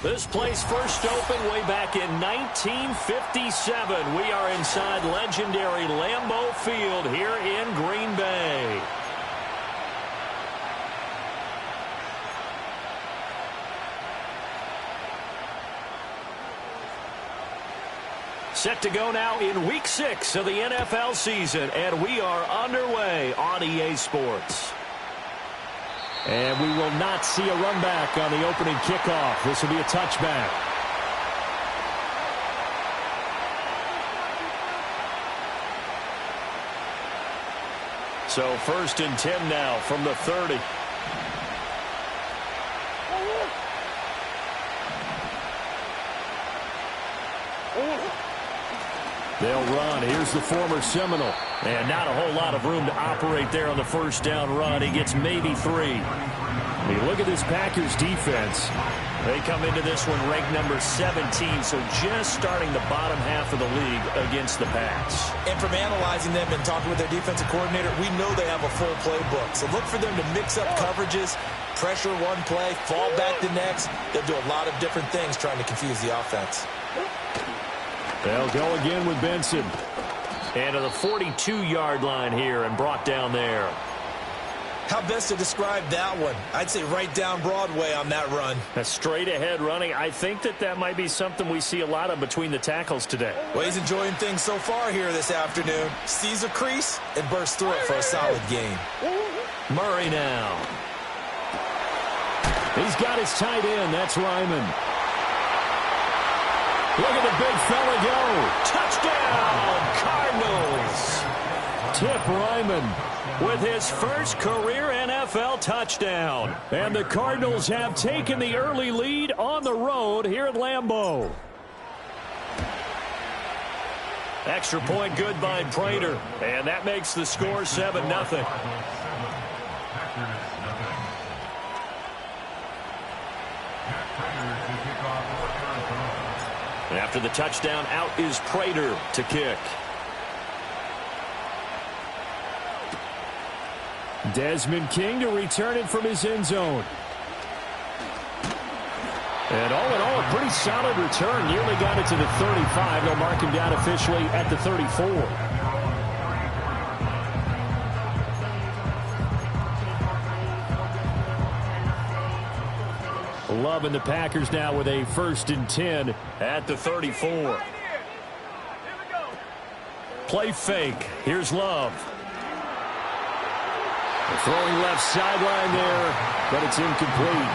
This place first opened way back in 1957. We are inside legendary Lambeau Field here in Green Bay. Set to go now in Week 6 of the NFL season, and we are underway on EA Sports. And we will not see a run back on the opening kickoff. This will be a touchback. So 1st and 10 now from the 30. They'll run. Here's the former Seminole. And not a whole lot of room to operate there on the first down run. He gets maybe 3. When you look at this Packers defense, they come into this one ranked number 17, so just starting the bottom half of the league against the pass. And from analyzing them and talking with their defensive coordinator, we know they have a full playbook. So look for them to mix up coverages, pressure one play, fall back the next. They'll do a lot of different things trying to confuse the offense. They'll go again with Benson. And to the 42-yard line here and brought down there. How best to describe that one? I'd say right down Broadway on that run. A straight-ahead running. I think that might be something we see a lot of between the tackles today. Well, he's enjoying things so far here this afternoon. Sees a crease and bursts through it for a solid gain. Murray now. He's got his tight end. That's Ryman. Look at the big fella go. Touchdown, Cardinals. Tip Ryman with his first career NFL touchdown. And the Cardinals have taken the early lead on the road here at Lambeau. Extra point good by Prater. And that makes the score 7-0. After the touchdown, out is Prater to kick. Desmond King to return it from his end zone. And all in all, a pretty solid return. Nearly got it to the 35. They'll mark him down officially at the 34. Love and the Packers now with a 1st and 10 at the 34. Play fake. Here's Love. Throwing left sideline there, but it's incomplete.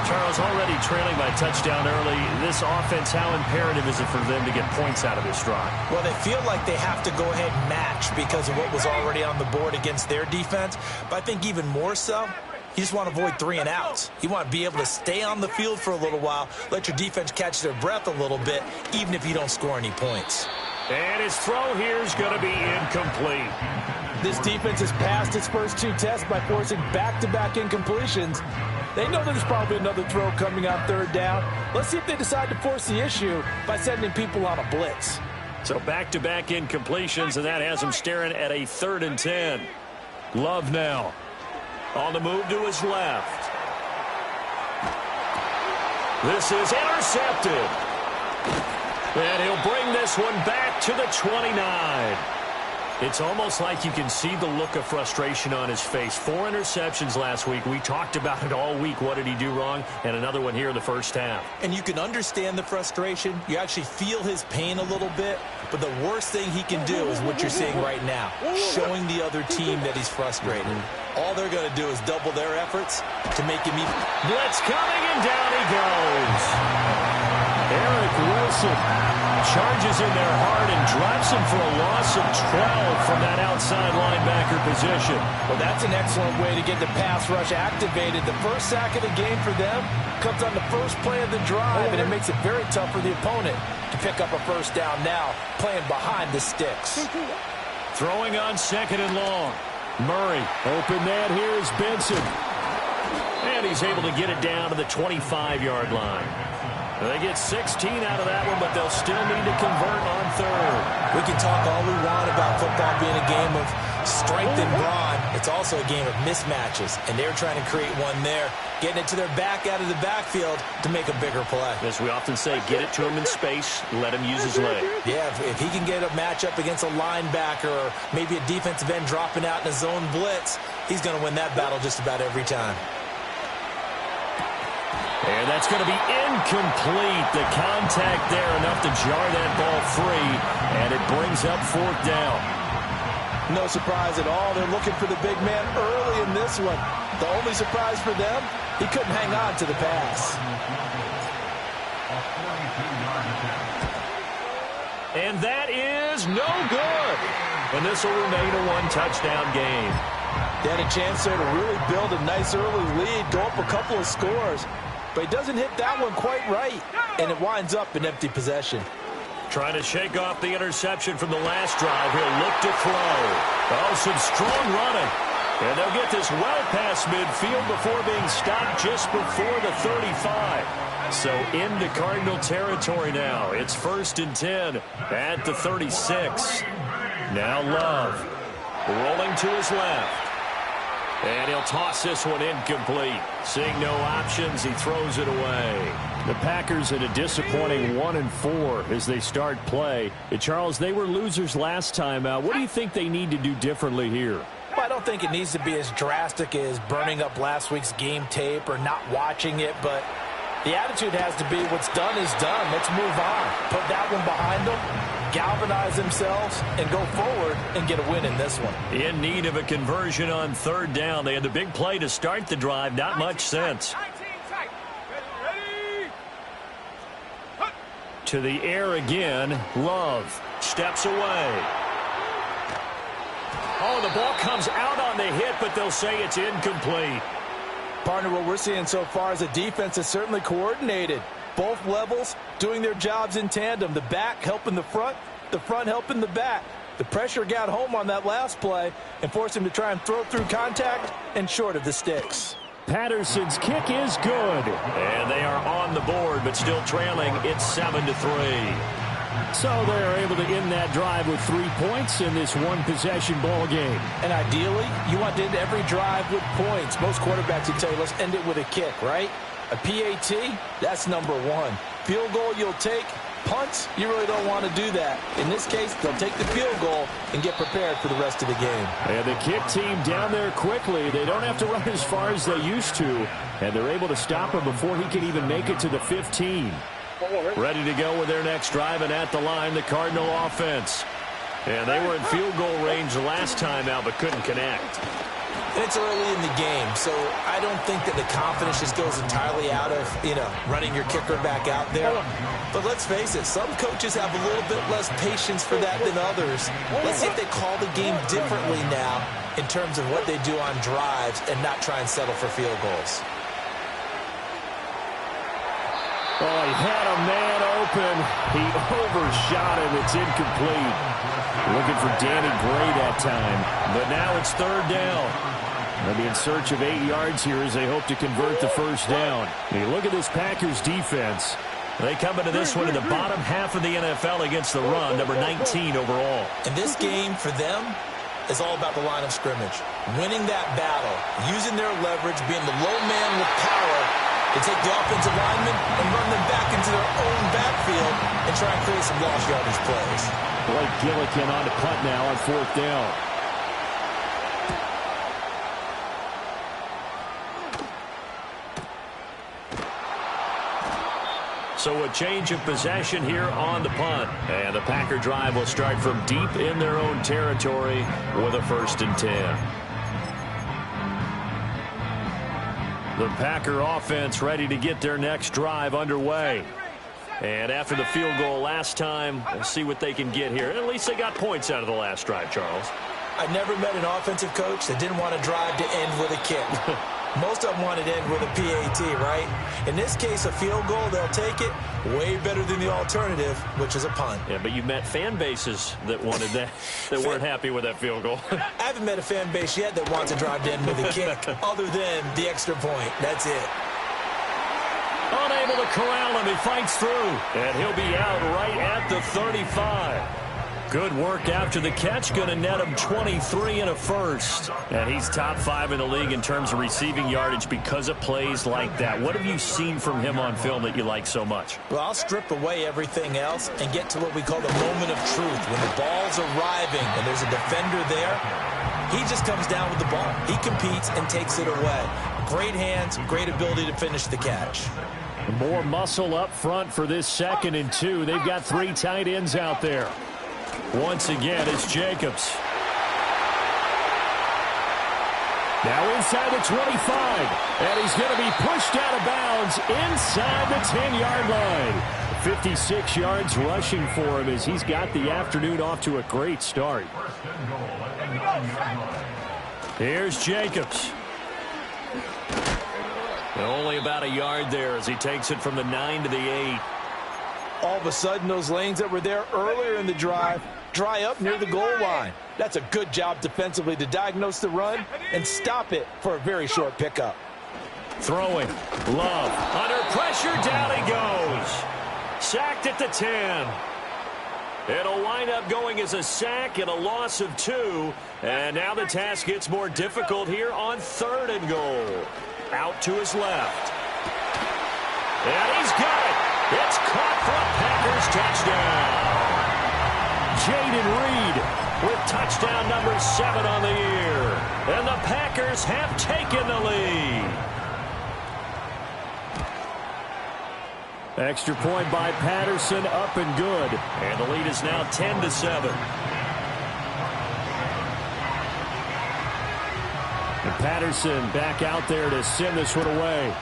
Charles, already trailing by touchdown early. This offense, how imperative is it for them to get points out of this drive? Well, they feel like they have to go ahead and match because of what was already on the board against their defense. But I think even more so, you just want to avoid 3 and outs. You want to be able to stay on the field for a little while, let your defense catch their breath a little bit, even if you don't score any points. And his throw here is going to be incomplete. This defense has passed its first 2 tests by forcing back-to-back incompletions. They know there's probably another throw coming on 3rd down. Let's see if they decide to force the issue by sending people on a blitz. So back-to-back incompletions, and that has him staring at a 3rd and 10. Love now. On the move to his left. This is intercepted. And he'll bring this one back to the 29. It's almost like you can see the look of frustration on his face. 4 interceptions last week. We talked about it all week. What did he do wrong? And another one here in the first half. And you can understand the frustration. You actually feel his pain a little bit. But the worst thing he can do is what you're seeing right now, showing the other team that he's frustrated. All they're going to do is double their efforts to make him even. Blitz coming, and down he goes. Eric Wilson charges in there hard and drops him for a loss of 12 from that outside linebacker position. Well, that's an excellent way to get the pass rush activated. The first sack of the game for them comes on the first play of the drive, and it makes it very tough for the opponent to pick up a first down now, playing behind the sticks. Throwing on 2nd and long. Murray, open net, here's Benson. And he's able to get it down to the 25-yard line. They get 16 out of that one, but they'll still need to convert on 3rd. We can talk all we want about football being a game of strength and brawn, It's also a game of mismatches, and they're trying to create one there, getting it to their back out of the backfield to make a bigger play. As we often say, get it to him in space, let him use his leg. Yeah, if he can get a matchup against a linebacker or maybe a defensive end dropping out in a zone blitz, he's going to win that battle just about every time. And that's going to be incomplete. The contact there enough to jar that ball free, and it brings up 4th down. No surprise at all. They're looking for the big man early in this one. The only surprise for them, he couldn't hang on to the pass. And that is no good. And this will remain a 1-touchdown game. They had a chance there to really build a nice early lead, go up a couple of scores. But he doesn't hit that one quite right, and it winds up an empty possession. Trying to shake off the interception from the last drive. He'll look to throw. Oh, some strong running. And they'll get this well past midfield before being stopped just before the 35. So into Cardinal territory now. It's 1st and 10 at the 36. Now Love rolling to his left. And he'll toss this one incomplete. Seeing no options, he throws it away. The Packers in a disappointing 1-4 as they start play. And Charles, they were losers last time out. What do you think they need to do differently here? Well, I don't think it needs to be as drastic as burning up last week's game tape or not watching it, but the attitude has to be what's done is done. Let's move on. Put that one behind them, galvanize themselves, and go forward and get a win in this one. In need of a conversion on 3rd down. They had the big play to start the drive. Not much sense. To the air again. Love steps away. Oh, the ball comes out on the hit, but they'll say it's incomplete. Partner, what we're seeing so far is a defense that's certainly coordinated. Both levels doing their jobs in tandem. The back helping the front helping the back. The pressure got home on that last play and forced him to try and throw through contact and short of the sticks. Patterson's kick is good. And they are on the board, but still trailing. It's 7-3. So they are able to end that drive with 3 points in this one-possession ball game. And ideally, you want to end every drive with points. Most quarterbacks would tell you, let's end it with a kick, right? A PAT, that's number 1. Field goal you'll take. Punts, you really don't want to do that. In this case, they'll take the field goal and get prepared for the rest of the game. And the kick team down there quickly. They don't have to run as far as they used to. And they're able to stop him before he can even make it to the 15. Ready to go with their next drive, and at the line, the Cardinal offense. And they were in field goal range last time out, but couldn't connect. And it's early in the game, so I don't think that the confidence just goes entirely out of, running your kicker back out there. But let's face it, some coaches have a little bit less patience for that than others. Let's see if they call the game differently now in terms of what they do on drives and not try and settle for field goals. Oh, he had a man open. He overshot him. It's incomplete. Looking for Danny Gray that time. But now it's 3rd down. They'll be in search of 8 yards here as they hope to convert the 1st down. And you look at this Packers defense. They come into this one in the bottom half of the NFL against the run, number 19 overall. And this game for them is all about the line of scrimmage. Winning that battle, using their leverage, being the low man with power to take the offensive linemen and run them back into their own backfield and try and create some lost yardage plays. Blake Gillikin on to punt now on 4th down. So a change of possession here on the punt. And the Packer drive will start from deep in their own territory with a 1st and 10. The Packer offense ready to get their next drive underway. And after the field goal last time, we'll see what they can get here. At least they got points out of the last drive, Charles. I never met an offensive coach that didn't want to drive to end with a kick. Most of them wanted to end with a PAT, right? In this case, a field goal, they'll take it. Way better than the alternative, which is a punt. Yeah, but you've met fan bases that wanted that, that weren't happy with that field goal. I haven't met a fan base yet that wants to drive to end with a kick, other than the extra point. That's it. Unable to corral him, he fights through. And he'll be out right at the 35. Good work after the catch. Going to net him 23 and a first. And he's top 5 in the league in terms of receiving yardage because of plays like that. What have you seen from him on film that you like so much? Well, I'll strip away everything else and get to what we call the moment of truth. When the ball's arriving and there's a defender there, he just comes down with the ball. He competes and takes it away. Great hands, great ability to finish the catch. More muscle up front for this 2nd and 2. They've got 3 tight ends out there. Once again, it's Jacobs. Now inside the 25. And he's going to be pushed out of bounds inside the 10-yard line. 56 yards rushing for him as he's got the afternoon off to a great start. Here's Jacobs. And only about a yard there as he takes it from the 9 to the 8. All of a sudden, those lanes that were there earlier in the drive dry up near the goal line. That's a good job defensively to diagnose the run and stop it for a very short pickup. Throwing. Love. Under pressure, down he goes. Sacked at the 10. It'll wind up going as a sack and a loss of 2. And now the task gets more difficult here on 3rd and goal. Out to his left. And he's got it. It's caught for a Packers touchdown. Jaden Reed with touchdown number 7 on the year. And the Packers have taken the lead. Extra point by Patterson, up and good. And the lead is now 10-7. And Patterson back out there to send this one away.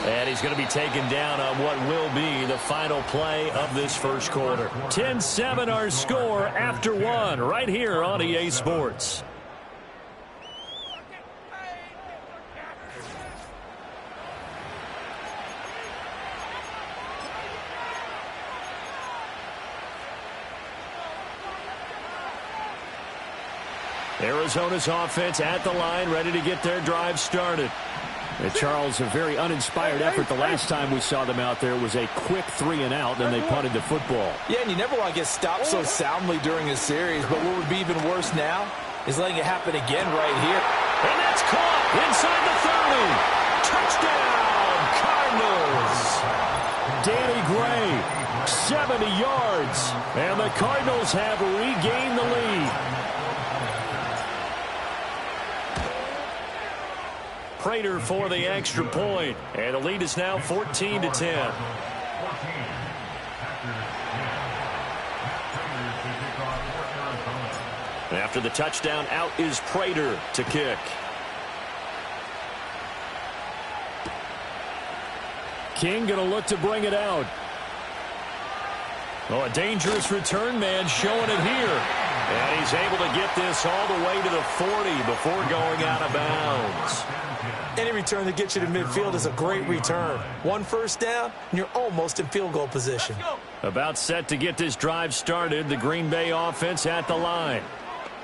And he's going to be taken down on what will be the final play of this first quarter. 10-7 our score after 1 right here on EA Sports. Arizona's offense at the line, ready to get their drive started. And Charles, a very uninspired effort the last time we saw them out there was a quick 3 and out, then they punted the football. Yeah, and you never want to get stopped so soundly during a series, but what would be even worse now is letting it happen again right here. And that's caught inside the 30. Touchdown, Cardinals. Danny Gray, 70 yards, and the Cardinals have regained the lead. Prater for the extra point, and the lead is now 14-10. After the touchdown, out is Prater to kick. King going to look to bring it out. Oh, a dangerous return man showing it here. And he's able to get this all the way to the 40 before going out of bounds. Any return that gets you to midfield is a great return. 1 first down, and you're almost in field goal position. About set to get this drive started, the Green Bay offense at the line.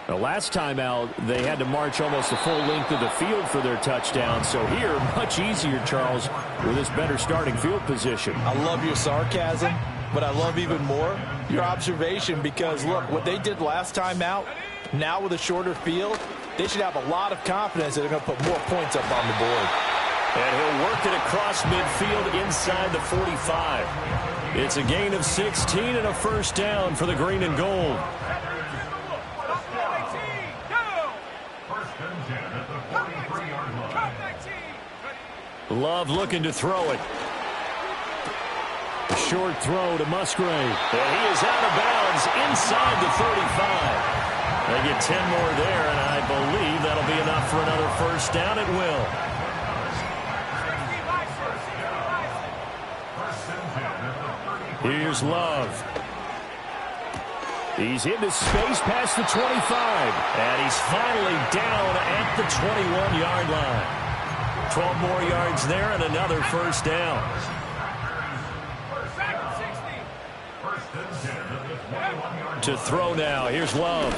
The last time out, they had to march almost the full length of the field for their touchdown. So here, much easier, Charles, with this better starting field position. I love your sarcasm, but I love even more your observation because, look, what they did last time out, now with a shorter field, they should have a lot of confidence that they're going to put more points up on the board. And he'll work it across midfield inside the 45. It's a gain of 16 and a first down for the green and gold. Love looking to throw it. A short throw to Musgrave. And he is out of bounds inside the 35. They get 10 more there, and I believe that'll be enough for another first down. It will. Here's Love. He's into space past the 25. And he's finally down at the 21-yard line. 12 more yards there and another first down. To throw now. Here's Love.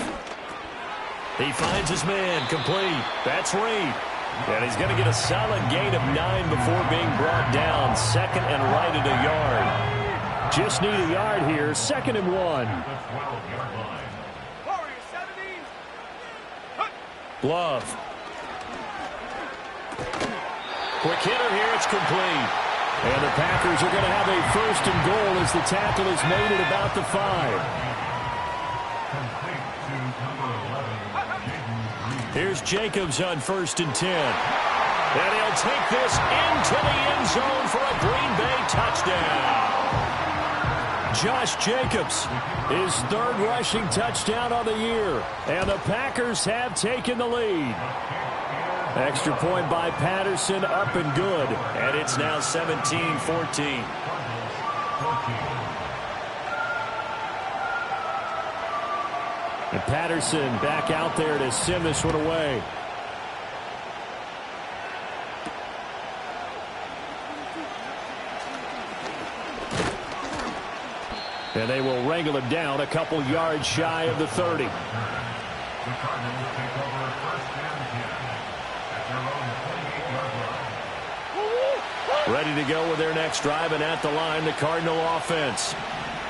He finds his man complete. That's Reed. And he's going to get a solid gain of 9 before being brought down. Second and right at a yard. Just need a yard here. 2nd and 1. Love. Quick hitter here. It's complete. And the Packers are going to have a 1st and goal as the tackle is made at about the 5. Here's Jacobs on 1st and 10. And he'll take this into the end zone for a Green Bay touchdown. Josh Jacobs, his 3rd rushing touchdown of the year. And the Packers have taken the lead. Extra point by Patterson, up and good. And it's now 17-14. And Patterson back out there to send this one away. And they will wrangle him down a couple yards shy of the 30. Ready to go with their next drive, and at the line, the Cardinal offense.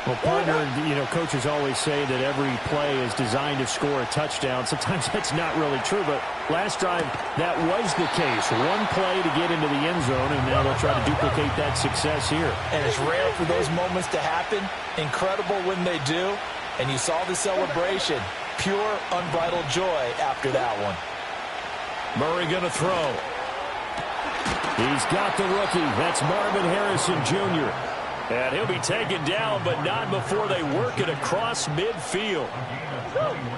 Well, partner, coaches always say that every play is designed to score a touchdown. Sometimes that's not really true, but last drive, that was the case. One play to get into the end zone, and now they'll try to duplicate that success here. And it's rare for those moments to happen. Incredible when they do. And you saw the celebration. Pure, unbridled joy after that one. Murray going to throw. He's got the rookie. That's Marvin Harrison Jr., and he'll be taken down, but not before they work it across midfield.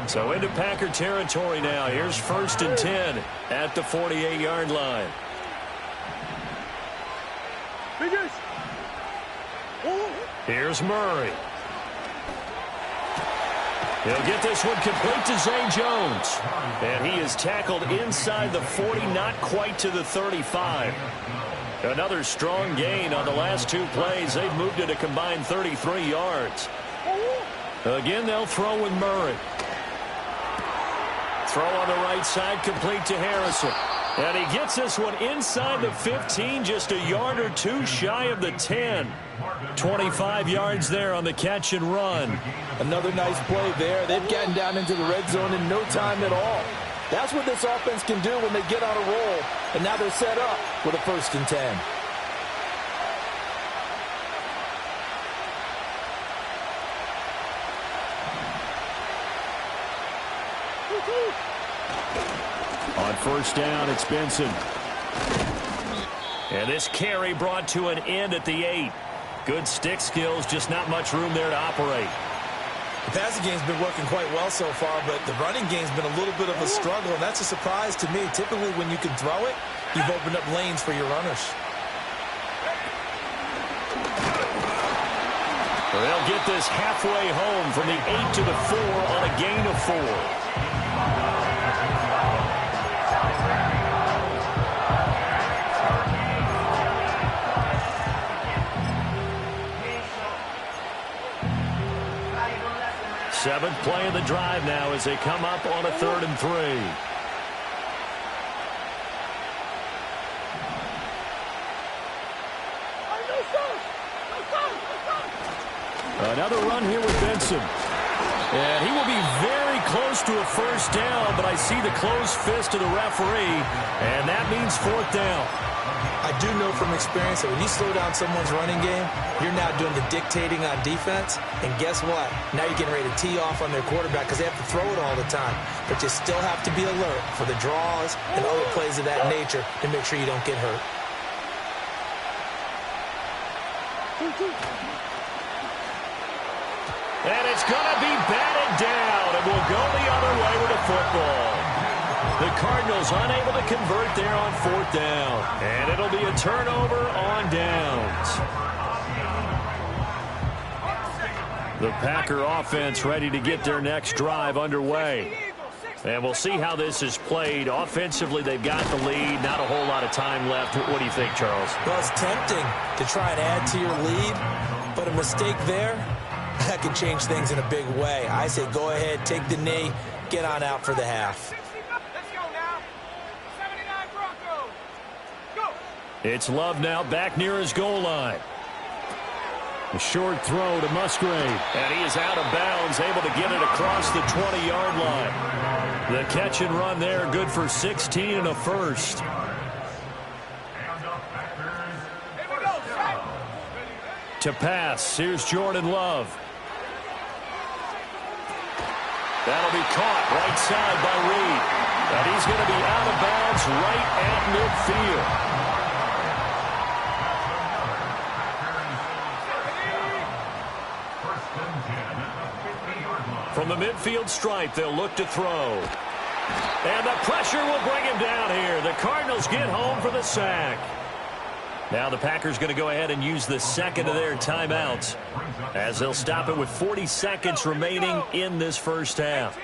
So into Packer territory now. Here's 1st and 10 at the 48-yard line. Here's Murray. He'll get this one complete to Zay Jones. And he is tackled inside the 40, not quite to the 35. Another strong gain on the last 2 plays. They've moved it a combined 33 yards. Again, they'll throw with Murray. Throw on the right side, complete to Harrison. And he gets this one inside the 15, just a yard or 2 shy of the 10. 25 yards there on the catch and run. Another nice play there. They've gotten down into the red zone in no time at all. That's what this offense can do when they get on a roll. And now they're set up with a 1st and 10. On 1st down, it's Benson. And this carry brought to an end at the 8. Good stick skills, just not much room there to operate. The passing game's been working quite well so far, but the running game's been a little bit of a struggle, and that's a surprise to me. Typically, when you can throw it, you've opened up lanes for your runners. They'll get this halfway home from the 8 to the 4 on a gain of 4. Seventh play of the drive now as they come up on a 3rd and 3. Another run here with Benson. And he will be very close to a 1st down, but I see the closed fist of the referee, and that means 4th down. I do know from experience that when you slow down someone's running game, you're now doing the dictating on defense. And guess what? Now you're getting ready to tee off on their quarterback because they have to throw it all the time. But you still have to be alert for the draws and other plays of that nature to make sure you don't get hurt. And it's going to be batted down, and we'll go the other way with the football. The Cardinals unable to convert there on 4th down. And it'll be a turnover on downs. The Packer offense ready to get their next drive underway. And we'll see how this is played. Offensively, they've got the lead. Not a whole lot of time left. What do you think, Charles? Well, it's tempting to try and add to your lead, but a mistake there, that can change things in a big way. I say go ahead, take the knee, get on out for the half. It's Love now back near his goal line. A short throw to Musgrave. And he is out of bounds, able to get it across the 20-yard line. The catch and run there, good for 16 and a first. To pass, here's Jordan Love. That'll be caught right side by Reed. And he's going to be out of bounds right at midfield. From the midfield stripe, they'll look to throw. And the pressure will bring him down here. The Cardinals get home for the sack. Now the Packers going to go ahead and use the second of their timeouts as they'll stop it with 40 seconds remaining in this first half.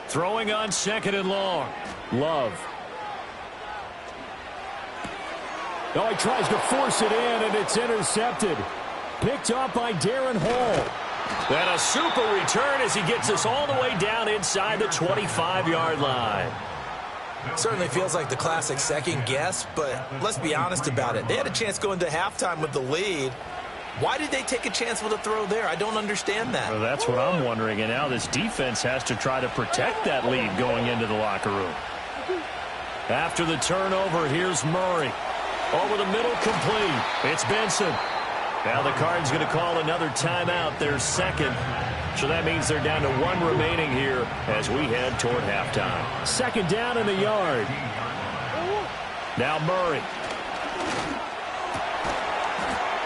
Throwing on second and long. Love. Oh, he tries to force it in, and it's intercepted. Picked up by Darren Hall. And a super return as he gets us all the way down inside the 25-yard line. Certainly feels like the classic second guess, but let's be honest about it. They had a chance going to halftime with the lead. Why did they take a chance with a throw there? I don't understand that. Well, that's what I'm wondering. And now this defense has to try to protect that lead going into the locker room. After the turnover, here's Murray. Over the middle, complete. It's Benson. Now the Cards going to call another timeout, their second. So that means they're down to one remaining here as we head toward halftime. Second down in the yard. Now Murray.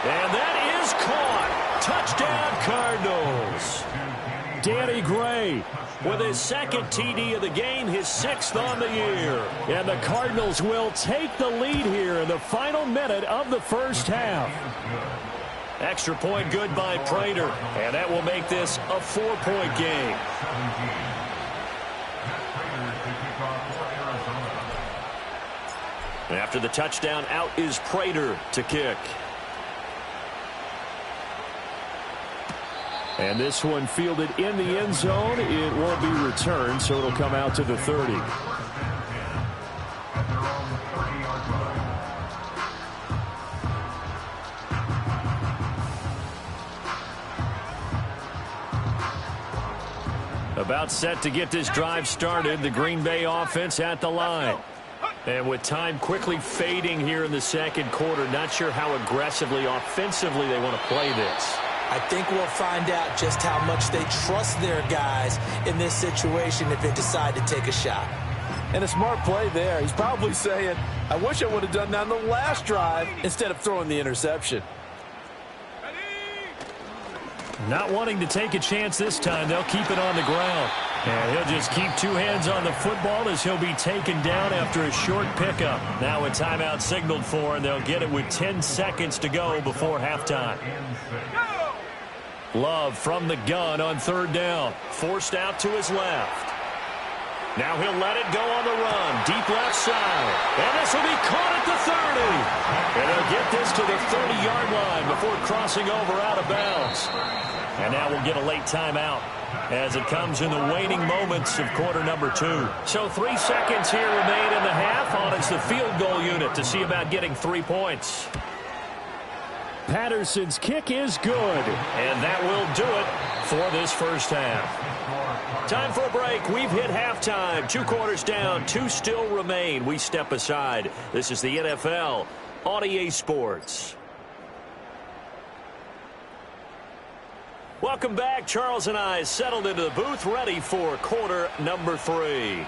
And that is caught. Touchdown Cardinals. Danny Gray with his second TD of the game, his sixth on the year. And the Cardinals will take the lead here in the final minute of the first half. Extra point good by Prater, and that will make this a 4-point game. After the touchdown, out is Prater to kick. And this one fielded in the end zone. It won't be returned, so it'll come out to the 30. About set to get this drive started. The Green Bay offense at the line. And with time quickly fading here in the second quarter, not sure how aggressively, offensively they want to play this. I think we'll find out just how much they trust their guys in this situation if they decide to take a shot. And a smart play there. He's probably saying, I wish I would have done that on the last drive instead of throwing the interception. Not wanting to take a chance this time. They'll keep it on the ground. And he'll just keep two hands on the football as he'll be taken down after a short pickup. Now a timeout signaled for, and they'll get it with 10 seconds to go before halftime. Love from the gun on third down. Forced out to his left. Now he'll let it go on the run. Deep left side. And this will be caught at the 30. And they'll get this to the 30-yard line before crossing over out of bounds. And now we'll get a late timeout as it comes in the waning moments of quarter number 2. So 3 seconds here remain in the half. On it's the field goal unit to see about getting 3 points. Patterson's kick is good. And that will do it for this first half. Time for a break. We've hit halftime. 2 quarters down. 2 still remain. We step aside. This is the NFL on EA Sports. Welcome back. Charles and I settled into the booth, ready for quarter number 3.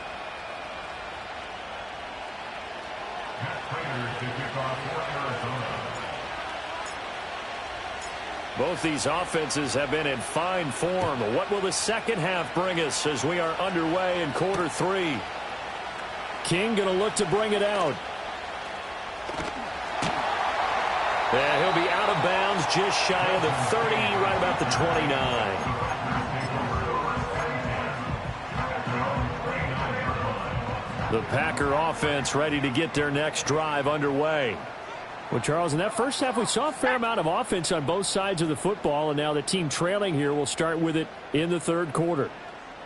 Both these offenses have been in fine form. What will the second half bring us as we are underway in quarter 3? King going to look to bring it out. And he'll be out of bounds just shy of the 30, right about the 29. The Packer offense ready to get their next drive underway. Well, Charles, in that first half, we saw a fair amount of offense on both sides of the football, and now the team trailing here will start with it in the third quarter.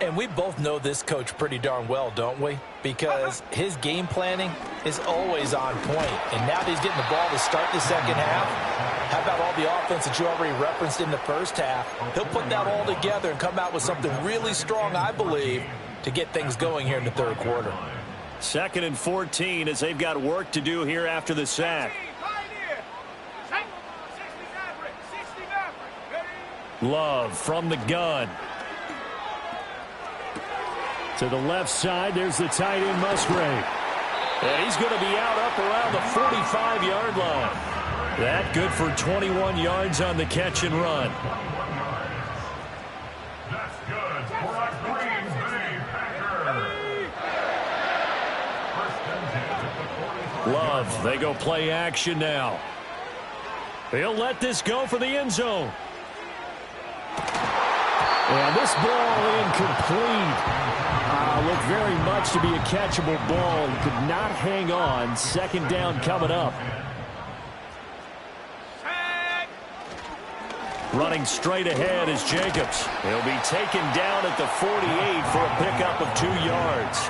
And we both know this coach pretty darn well, don't we? Because his game planning is always on point. And now that he's getting the ball to start the second half, how about all the offense that you already referenced in the first half? He'll put that all together and come out with something really strong, I believe, to get things going here in the third quarter. 2nd and 14 as they've got work to do here after the sack. Love from the gun. To the left side, there's the tight end, Musgrave. And he's going to be out up around the 45-yard line. That good for 21 yards on the catch and run. That's good for a Green Bay Packer. Love, they go play action now. He'll let this go for the end zone. And this ball incomplete. Looked very much to be a catchable ball. Could not hang on. 2nd down coming up. Running straight ahead is Jacobs. He'll be taken down at the 48 for a pickup of 2 yards.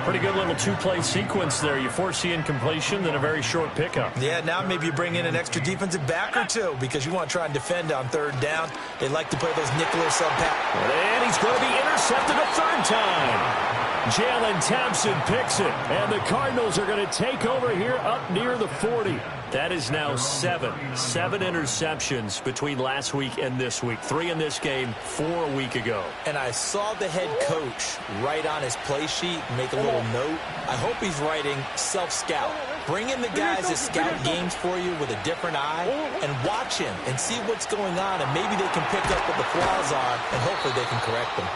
Pretty good little two-play sequence there. You foresee incompletion, then a very short pickup. Yeah, now maybe you bring in an extra defensive back or two because you want to try and defend on 3rd down. They like to play those nickel or sub-pass. And he's going to be intercepted a 3rd time. Jalen Thompson picks it, and the Cardinals are going to take over here up near the 40. That is now 7 interceptions between last week and this week. 3 in this game, 4 a week ago. And I saw the head coach write on his play sheet, make a little note. I hope he's writing self-scout. Bring in the guys that scout games for you with a different eye and watch him and see what's going on, and maybe they can pick up what the flaws are, and hopefully they can correct them.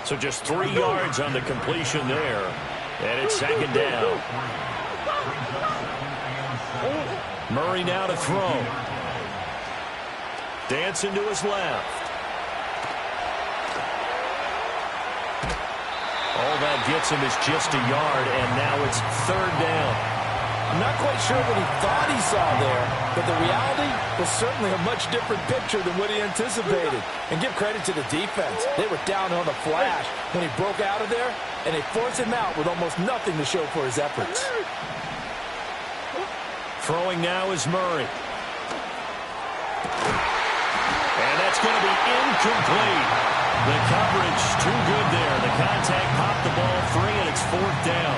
So just 3 yards on the completion there, and it's 2nd down. Murray now to throw. Dancing to his left. All that gets him is just a yard, and now it's 3rd down. I'm not quite sure what he thought he saw there, but the reality was certainly a much different picture than what he anticipated. And give credit to the defense. They were down on the flash when he broke out of there, and they forced him out with almost nothing to show for his efforts. Throwing now is Murray. And that's going to be incomplete. The coverage too good there. The contact popped the ball free, and it's 4th down.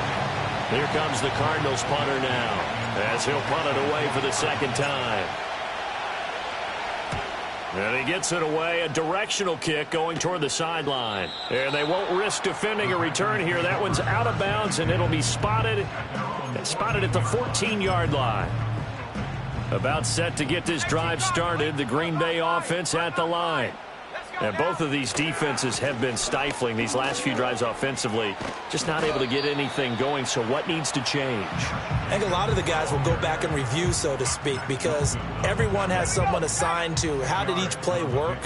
Here comes the Cardinals punter now as he'll punt it away for the 2nd time. And he gets it away, a directional kick going toward the sideline. And they won't risk defending a return here. That one's out of bounds, and it'll be spotted at the 14-yard line. About set to get this drive started, the Green Bay offense at the line. And both of these defenses have been stifling these last few drives offensively. Just not able to get anything going, so what needs to change? I think a lot of the guys will go back and review, so to speak, because everyone has someone assigned to how did each play work.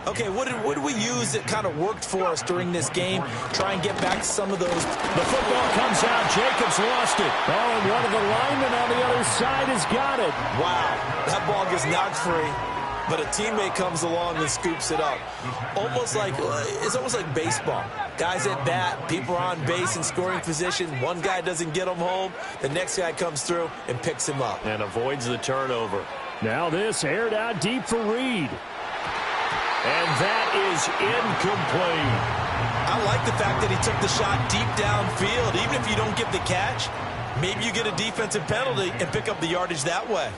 Okay, what did we use that kind of worked for us during this game? Try and get back to some of those. The football comes out. Jacobs lost it. Oh, and one of the linemen on the other side has got it. Wow, that ball gets knocked free, but a teammate comes along and scoops it up. It's almost like baseball. Guys at bat, people are on base in scoring position. One guy doesn't get him home. The next guy comes through and picks him up. And avoids the turnover. Now this aired out deep for Reed. And that is incomplete. I like the fact that he took the shot deep downfield. Even if you don't get the catch, maybe you get a defensive penalty and pick up the yardage that way.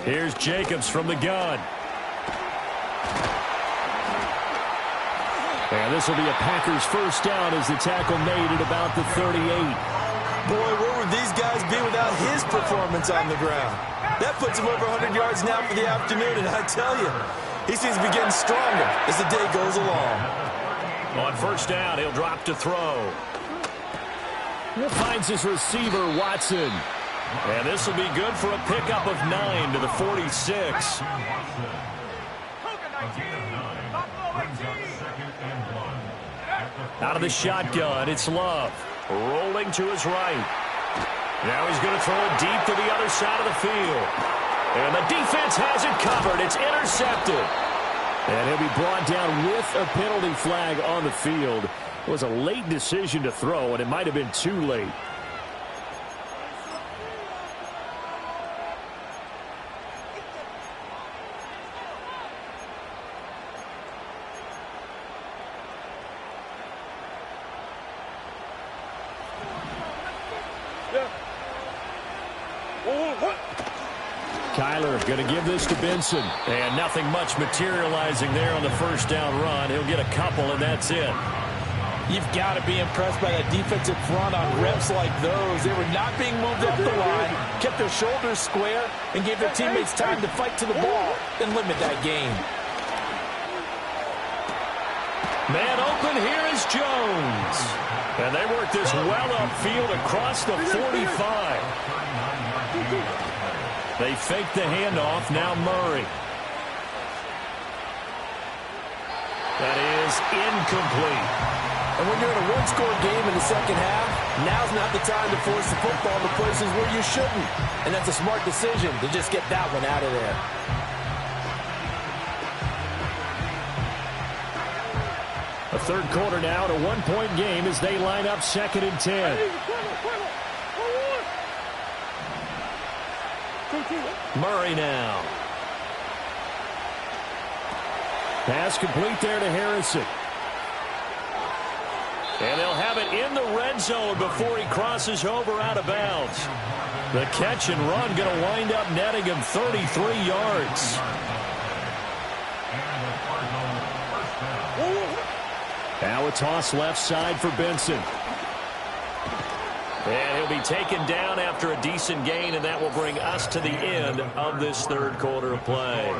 Here's Jacobs from the gun. And this will be a Packers 1st down as the tackle made at about the 38. Boy, where would these guys be without his performance on the ground? That puts him over 100 yards now for the afternoon, and I tell you, he seems to be getting stronger as the day goes along. On 1st down, he'll drop to throw. He finds his receiver, Watson. And this will be good for a pickup of 9 to the 46. Out of the shotgun, it's Love. Rolling to his right. Now he's going to throw it deep to the other side of the field. And the defense has it covered. It's intercepted. And he'll be brought down with a penalty flag on the field. It was a late decision to throw, and it might have been too late. Kyler going to give this to Benson. And nothing much materializing there on the first down run. He'll get a couple, and that's it. You've got to be impressed by that defensive front on reps like those. They were not being moved up the line, kept their shoulders square, and gave their teammates time to fight to the ball and limit that gain. Man open, here is Jones. And they work this well upfield across the 45. They fake the handoff. Now Murray. That is incomplete. And when you're in a one-score game in the second half, now's not the time to force the football to places where you shouldn't. And that's a smart decision to just get that one out of there. A third quarter now, and a one-point game as they line up 2nd and 10. Murray now. Pass complete there to Harrison. And they'll have it in the red zone before he crosses over out of bounds. The catch and run going to wind up netting him 33 yards. Now a toss left side for Benson. And he'll be taken down after a decent gain, and that will bring us to the end of this third quarter of play.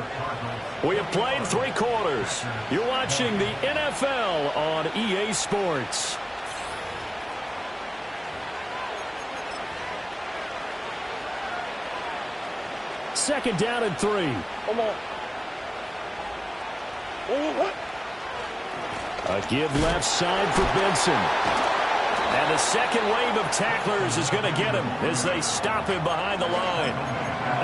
We have played 3 quarters. You're watching the NFL on EA Sports. Second down and 3. Come on. A give left side for Benson. And the second wave of tacklers is going to get him as they stop him behind the line.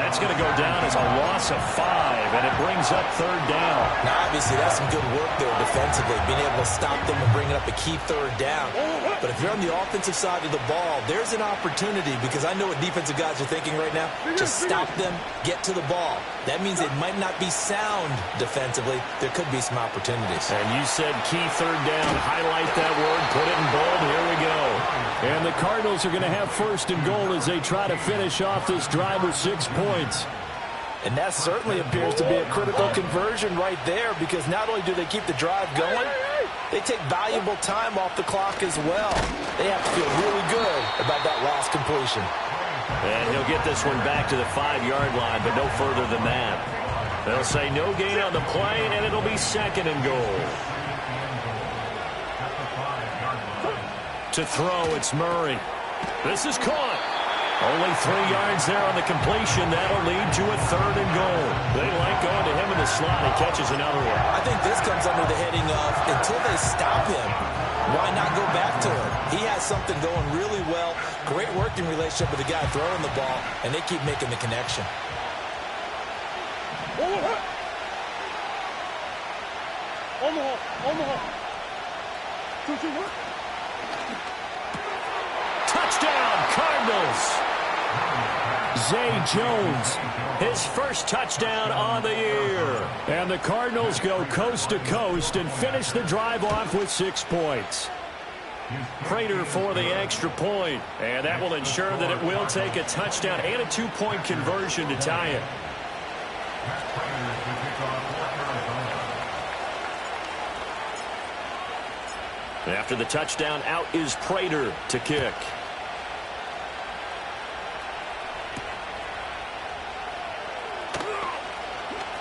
That's going to go down as a loss of 5, and it brings up third down. Now, obviously, that's some good work there defensively, being able to stop them and bringing up a key third down. But if you're on the offensive side of the ball, there's an opportunity, because I know what defensive guys are thinking right now. Just stop them, get to the ball. That means it might not be sound defensively. There could be some opportunities. And you said key third down. Highlight that word. Put it in bold. Here we go. And the Cardinals are going to have first and goal as they try to finish off this drive with 6 points. And that certainly appears to be a critical conversion right there, because not only do they keep the drive going, they take valuable time off the clock as well. They have to feel really good about that last completion. And he'll get this one back to the 5-yard line, but no further than that. They'll say no gain on the play, and it'll be second and goal. To throw, it's Murray. This is caught. Only 3 yards there on the completion. That'll lead to a third and goal. They like going to him in the slot. He catches another one. I think this comes under the heading of, until they stop him, why not go back to him? He has something going really well. Great working relationship with the guy throwing the ball, and they keep making the connection. Touchdown, Cardinals. Zay Jones, his first touchdown on the year. And the Cardinals go coast to coast and finish the drive off with 6 points. Prater for the extra point, and that will ensure that it will take a touchdown and a 2-point conversion to tie it. After the touchdown, out is Prater to kick.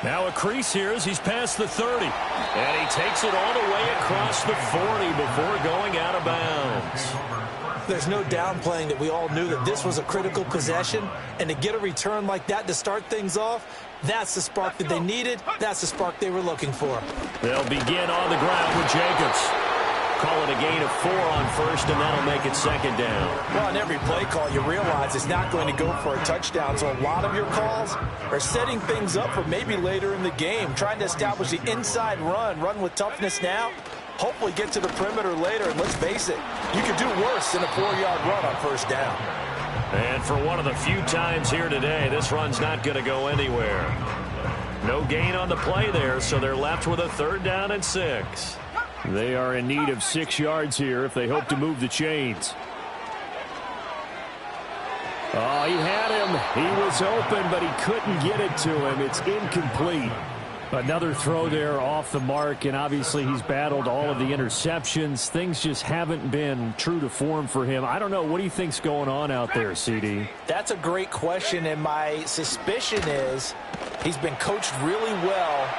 Now a crease here as he's past the 30. And he takes it all the way across the 40 before going out of bounds. There's no downplaying that we all knew that this was a critical possession. And to get a return like that to start things off, that's the spark that they needed. That's the spark they were looking for. They'll begin on the ground with Jacobs. call it a gain of 4 on first, and that'll make it second down. Well, on every play call, you realize it's not going to go for a touchdown, so a lot of your calls are setting things up for maybe later in the game, trying to establish the inside run with toughness now, hopefully get to the perimeter later, and let's face it, you could do worse than a 4-yard run on first down. And for one of the few times here today, this run's not going to go anywhere. No gain on the play there, so they're left with a 3rd down and 6. They are in need of 6 yards here if they hope to move the chains. Oh, he had him. He was open, but he couldn't get it to him. It's incomplete. Another throw there off the mark, and obviously he's battled all of the interceptions. Things just haven't been true to form for him. I don't know. What do you think's going on out there, CD? That's a great question, and my suspicion is he's been coached really well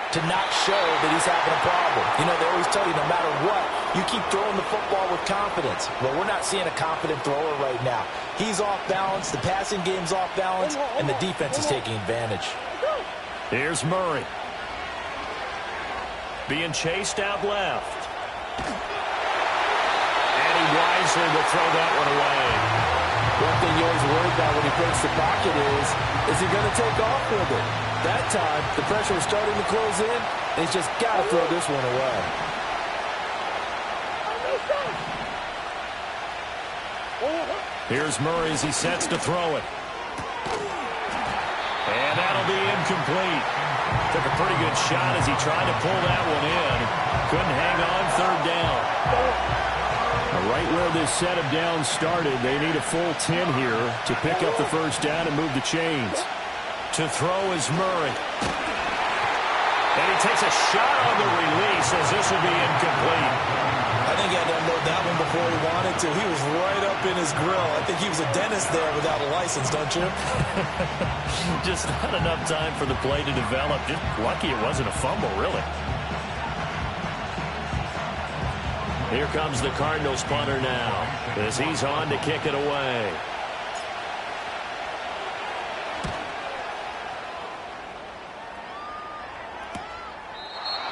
to not show that he's having a problem. You know, they always tell you no matter what, you keep throwing the football with confidence. Well, we're not seeing a confident thrower right now. He's off balance, the passing game's off balance, and the defense is taking advantage. Here's Murray. Being chased out left. And he wisely will throw that one away. One thing you always worry about when he breaks the pocket is he going to take off with it? That time, the pressure was starting to close in, and he's just got to throw this one away. Here's Murray as he sets to throw it. And that'll be incomplete. Took a pretty good shot as he tried to pull that one in. Couldn't hang on 3rd down. Right where this set of downs started, they need a full 10 here to pick up the 1st down and move the chains. To throw is Murray. And he takes a shot on the release as this will be incomplete. I think he had to unload that one before he wanted to. He was right up in his grill. I think he was a dentist there without a license, don't you? Just not enough time for the play to develop. Just lucky it wasn't a fumble, really. Here comes the Cardinals punter now as he's on to kick it away.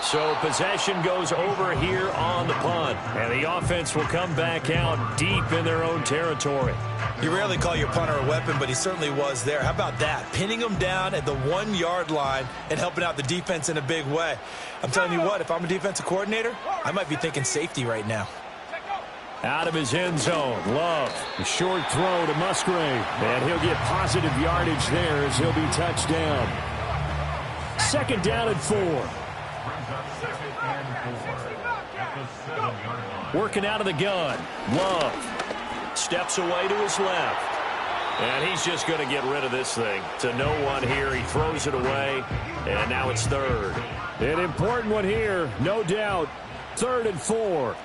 So possession goes over here on the punt. And the offense will come back out deep in their own territory. You rarely call your punter a weapon, but he certainly was there. How about that? Pinning him down at the 1-yard line and helping out the defense in a big way. I'm telling you what, if I'm a defensive coordinator, I might be thinking safety right now. Out of his end zone, Love. A short throw to Musgrave. And he'll get positive yardage there as he'll be touched down. 2nd down and 4. Working out of the gun. Love steps away to his left. And he's just going to get rid of this thing. To no one here. He throws it away. And now it's 3rd. An important one here, no doubt. 3rd and 4.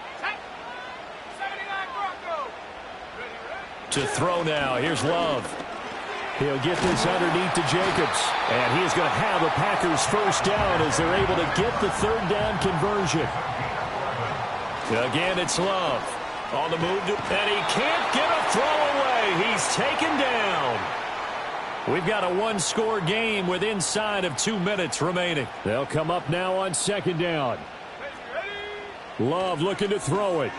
To throw now. Here's Love. He'll get this underneath to Jacobs. And he is going to have a Packers 1st down as they're able to get the 3rd down conversion. Again, it's Love. On the move, and he can't get a throw away. He's taken down. We've got a 1-score game with inside of 2 minutes remaining. They'll come up now on 2nd down. Love looking to throw it.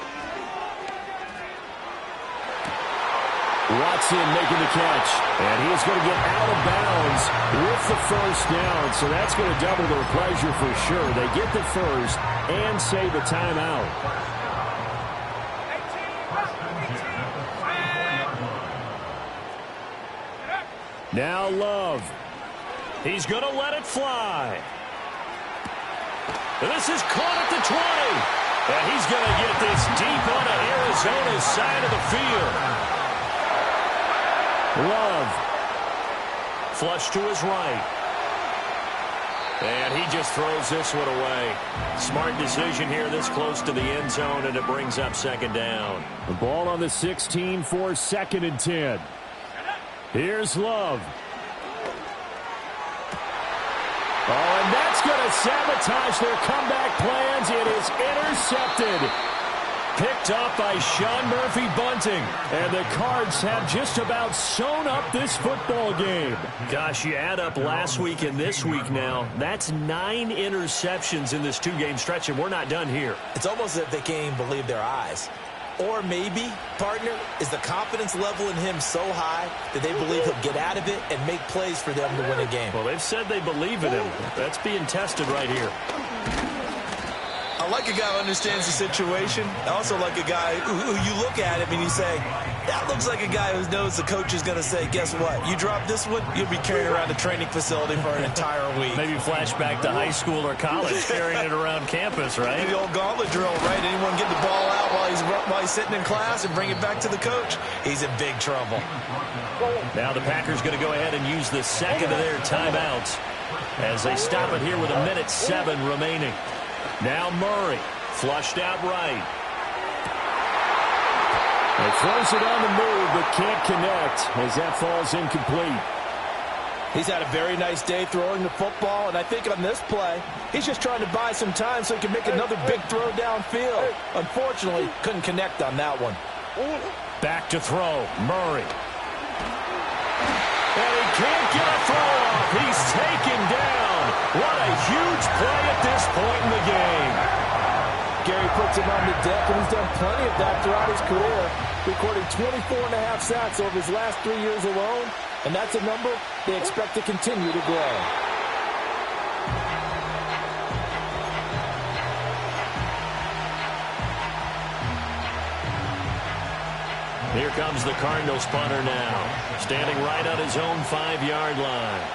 Watson making the catch. And he is going to get out of bounds with the 1st down. So that's going to double their pleasure for sure. They get the 1st and save a timeout. Now Love. He's going to let it fly. This is caught at the 20. And he's going to get this deep onto Arizona's side of the field. Love. Flush to his right. And he just throws this one away. Smart decision here this close to the end zone, and it brings up 2nd down. The ball on the 16 for 2nd and 10. Here's Love. Oh, and that's going to sabotage their comeback plans. It is intercepted. Picked up by Sean Murphy-Bunting. And the Cards have just about sewn up this football game. Gosh, you add up last week and this week now, that's 9 interceptions in this 2-game stretch, and we're not done here. It's almost as if they can't even believe their eyes. Or maybe, partner, is the confidence level in him so high that they believe he'll get out of it and make plays for them to win a game. Well, they've said they believe in him. That's being tested right here. I like a guy who understands the situation. I also like a guy who you look at him and you say, that looks like a guy who knows the coach is going to say, guess what? You drop this one, you'll be carrying around the training facility for an entire week. Maybe flashback to high school or college, carrying it around campus, right? The old gauntlet drill, right? Anyone get the ball out while he's sitting in class and bring it back to the coach? He's in big trouble. Now the Packers going to go ahead and use the second of their timeouts as they stop it here with 1:07 remaining. Now Murray, flushed out right. They throws it on the move, but can't connect as that falls incomplete. He's had a very nice day throwing the football, and I think on this play, he's just trying to buy some time so he can make another big throw downfield. Unfortunately, couldn't connect on that one. Back to throw, Murray. And he can't get a throw off. He's taken down. What a huge play at this point in the game. Gary puts him on the deck, and he's done plenty of that throughout his career, recording 24.5 sacks over his last 3 years alone, and that's a number they expect to continue to grow. Here comes the Cardinals punter now, standing right on his own 5-yard line.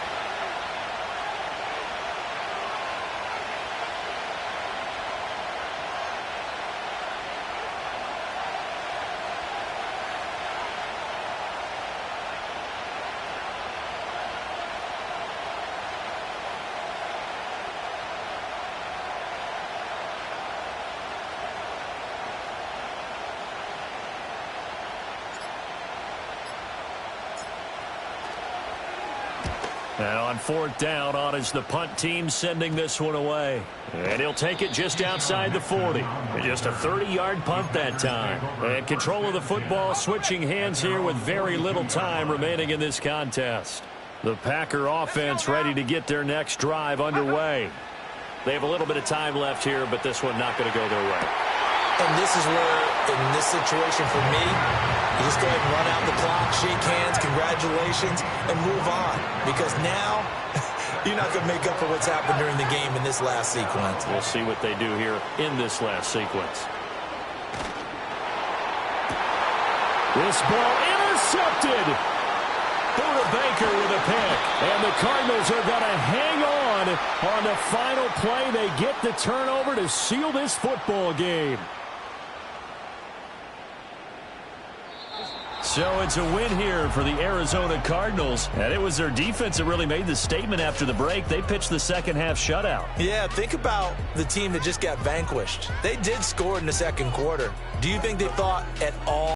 And on 4th down, on is the punt team sending this one away. And he'll take it just outside the 40. And just a 30-yard punt that time. And control of the football switching hands here with very little time remaining in this contest. The Packer offense ready to get their next drive underway. They have a little bit of time left here, but this one not going to go their way. And this is where, in this situation for me, you just go ahead and run out the clock, shake hands, congratulations, and move on. Because now, you're not going to make up for what's happened during the game in this last sequence. We'll see what they do here in this last sequence. This ball intercepted. Buda Baker with a pick. And the Cardinals are going to hang on the final play. They get the turnover to seal this football game. So it's a win here for the Arizona Cardinals. And it was their defense that really made the statement after the break. They pitched the second-half shutout. Yeah, think about the team that just got vanquished. They did score in the second quarter. Do you think they thought at all